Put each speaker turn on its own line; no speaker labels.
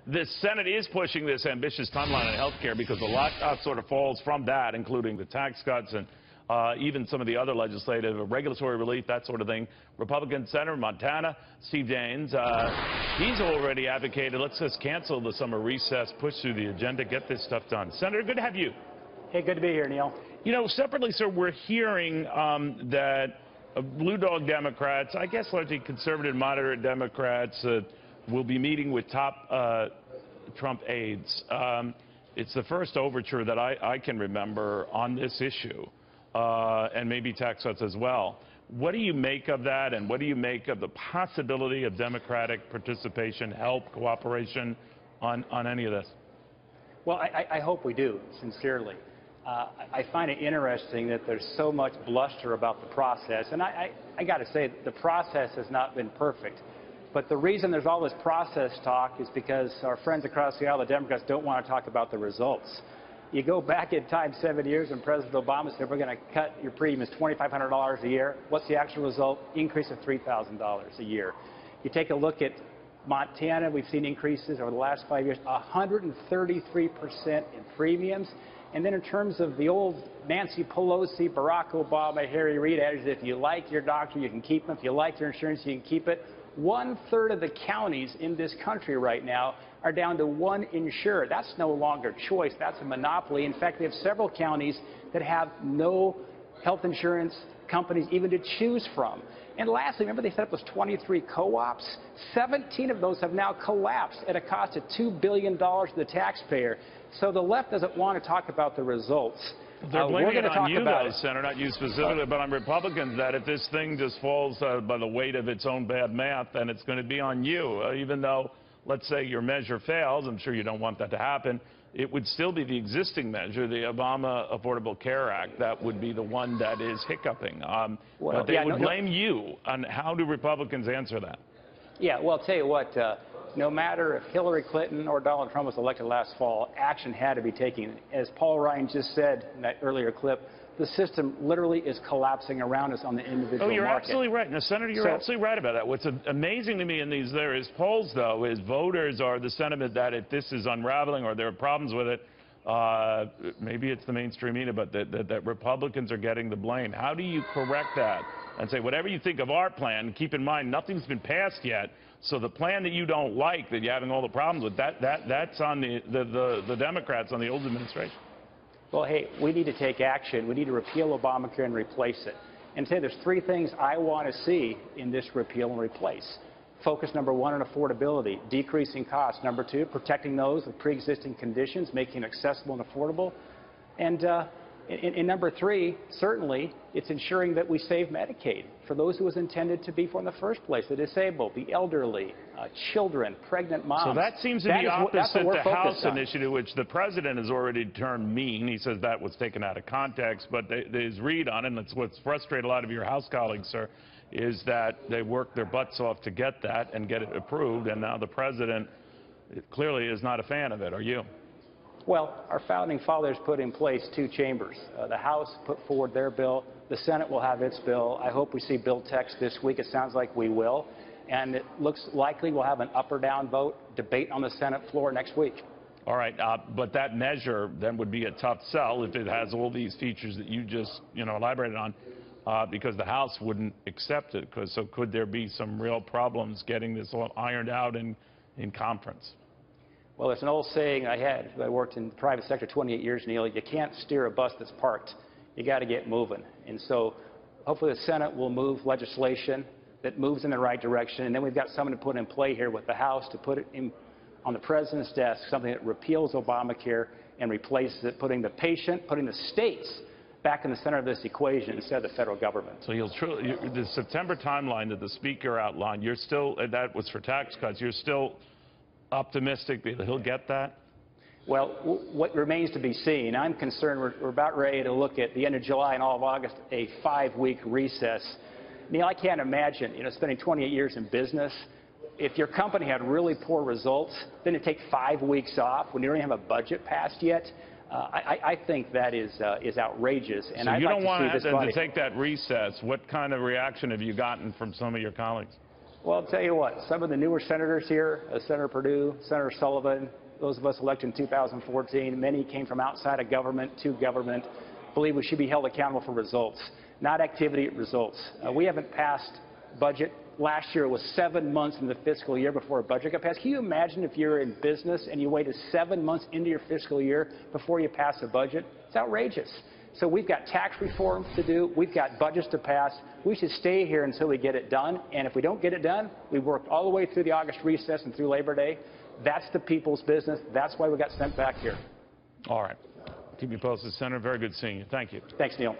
the Senate is pushing this ambitious timeline on health care because a lot sort of falls from that, including the tax cuts and even some of the other legislative, regulatory relief, that sort of thing. Republican Senator Montana, Steve Daines, he's already advocated, let's just cancel the summer recess, push through the agenda, get this stuff done. Senator, good to have you.
Hey, good to be here, Neil.
You know, separately, sir, we're hearing that Blue Dog Democrats, I guess largely conservative, moderate Democrats, will be meeting with top Trump aides. It's the first overture that I can remember on this issue, and maybe tax cuts as well. What do you make of that, and what do you make of the possibility of Democratic participation, help, cooperation on any of this?
Well, I hope we do, sincerely. I find it interesting that there's so much bluster about the process, and I got to say, the process has not been perfect. But the reason there's all this process talk is because our friends across the aisle, the Democrats, don't want to talk about the results. You go back in time 7 years and President Obama said, we're going to cut your premiums $2,500 a year. What's the actual result? Increase of $3,000 a year. You take a look at Montana, we've seen increases over the last 5 years, 133% in premiums. And then in terms of the old Nancy Pelosi, Barack Obama, Harry Reid adage, if you like your doctor, you can keep him. If you like your insurance, you can keep it. 1/3 of the counties in this country right now are down to one insurer. That's no longer choice. That's a monopoly. In fact, we have several counties that have no health insurance companies even to choose from. And lastly, remember they set up those 23 co-ops? 17 of those have now collapsed at a cost of $2 billion to the taxpayer. So the left doesn't want to talk about the results.
They're blaming it on you, though, Senator, not you specifically, but on Republicans, that if this thing just falls by the weight of its own bad math, then it's going to be on you. Even though, let's say, your measure fails, I'm sure you don't want that to happen, it would still be the existing measure, the Obama Affordable Care Act, that would be the one that is hiccuping. But they would blame you. On how do Republicans answer that?
Yeah, well, I'll tell you what, no matter if Hillary Clinton or Donald Trump was elected last fall, action had to be taken. As Paul Ryan just said in that earlier clip, the system literally is collapsing around us on the individual market.
Oh, you're absolutely right. Now, Senator, you're absolutely right about that. What's amazing to me in these various polls, though, is voters are the sentiment that if this is unraveling or there are problems with it, maybe it's the mainstream media, but that Republicans are getting the blame. How do you correct that and say, whatever you think of our plan, keep in mind nothing's been passed yet, so the plan that you don't like, that you're having all the problems with, that's on the Democrats, on the old administration?
Well, hey, we need to take action. We need to repeal Obamacare and replace it. And say there's three things I want to see in this repeal and replace. Focus, number one, on affordability, decreasing costs. Number two, protecting those with pre-existing conditions, making it accessible and affordable. And number three, certainly, it's ensuring that we save Medicaid for those who it was intended to be for in the first place, the disabled, the elderly, children, pregnant moms.
So that seems to be opposite the House initiative, which the president has already turned mean. He says that was taken out of context, but his read on it, and that's what's frustrated a lot of your House colleagues, sir, is that they worked their butts off to get that and get it approved, and now the president clearly is not a fan of it. Are you?
Well, our founding fathers put in place two chambers. The House put forward their bill. The Senate will have its bill. I hope we see bill text this week. It sounds like we will. And it looks likely we'll have an up or down vote, debate on the Senate floor next week.
All right, but that measure then would be a tough sell if it has all these features that you just, elaborated on, because the House wouldn't accept it. So could there be some real problems getting this all ironed out in conference?
Well, it's an old saying I had. I worked in the private sector 28 years, Neil. You can't steer a bus that's parked. You got to get moving. And so hopefully the Senate will move legislation that moves in the right direction. And then we've got something to put in play here with the House to put it on the president's desk, something that repeals Obamacare and replaces it, putting the patient, putting the states back in the center of this equation instead of the federal government.
So the September timeline that the Speaker outlined, you're still, that was for tax cuts, you're still optimistic that he'll get that?
Well, what remains to be seen. I'm concerned we're about ready to look at the end of July and all of August, a 5-week recess. Neil, I can't imagine, spending 28 years in business. If your company had really poor results, then to take 5 weeks off when you don't even have a budget passed yet, I think that is outrageous. And
so
I'd
you
like
don't want
to
to take that recess. What kind of reaction have you gotten from some of your colleagues?
Well, I'll tell you what, some of the newer senators here, Senator Perdue, Senator Sullivan, those of us elected in 2014, many came from outside of government to government, believe we should be held accountable for results, not activity, results. We haven't passed budget. Last year it was 7 months in the fiscal year before a budget got passed. Can you imagine if you're in business and you waited 7 months into your fiscal year before you pass a budget? It's outrageous. So we've got tax reform to do. We've got budgets to pass. We should stay here until we get it done. And if we don't get it done, we worked all the way through the August recess and through Labor Day. That's the people's business. That's why we got sent back here.
All right. Keep me posted, Senator. Very good seeing you. Thank you.
Thanks, Neil.